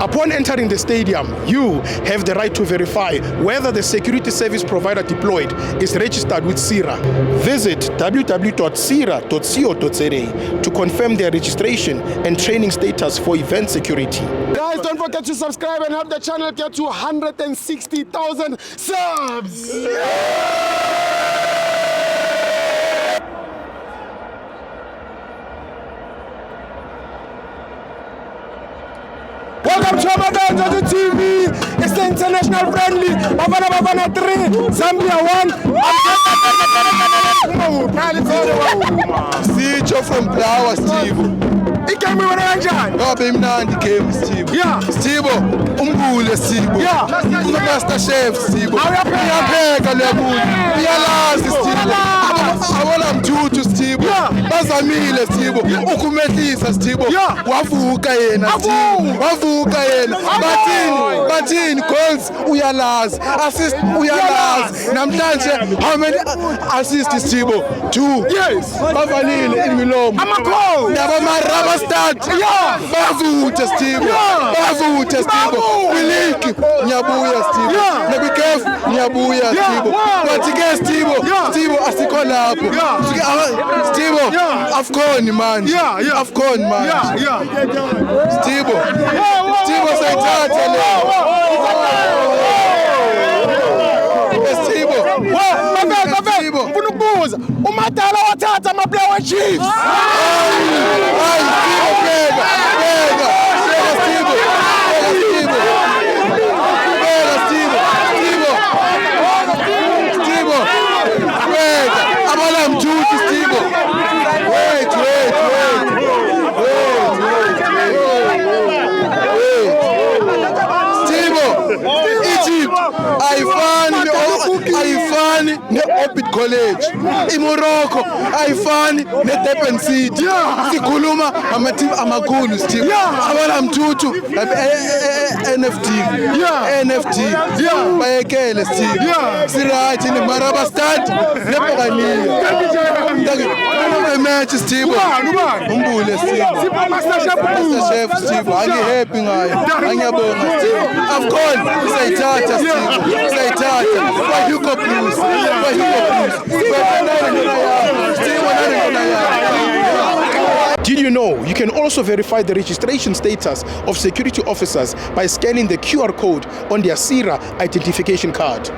Upon entering the stadium, you have the right to verify whether the security service provider deployed is registered with CIRA. Visit www.cira.co.za to confirm their registration and training status for event security. Guys, don't forget to subscribe and help the channel get to 160,000 subs! Welcome to Abadonzo TV. It's the international friendly. Bafana 3, Zambia 1. Sitho from Blawa, Steve. Igame wena kanjani? Ngoba imnandi game Steve. Yeah. Steve, umbule Steve. Yeah. Master chef Steve. Uyapheka lebulo. Uyalazi Steve. Awona mthuthu Steve. Bazamile Steve. Ukumehlisa Steve. Wavuka yena Steve. Wavuka yena. Bathini goals uyalazi. Assist uyalazi. Namhlanje how many assists Steve? 2. Yes. Bavalile imilomo. Ama-goal. Rubber start. Bavutha Steve. Bavutha Steve. Wiliki ngiyabuya Steve. Be careful ngiyabuya Steve. But ke Steve asikho lapho. Steve AFCON man. AFCON man. Steve sayithatha le. Steve. Ngifuna ukubuza uMadala wathatha ama-player we-Chiefs. ayifani ne-Orbit College iMorocco ayifani ne-Durban City sikhuluma ama-team amakhulu Steve abala mthuthu NFT bayekele Steve siright ni Maraba Stad neBokania match Steve umbule Steve Master Chef Steve angihappy ngayo angiyabonga Steve AFCON sayithatha Steve sayithatha Hugo Blues Did you know you can also verify the registration status of security officers by scanning the QR code on their CIRA identification card?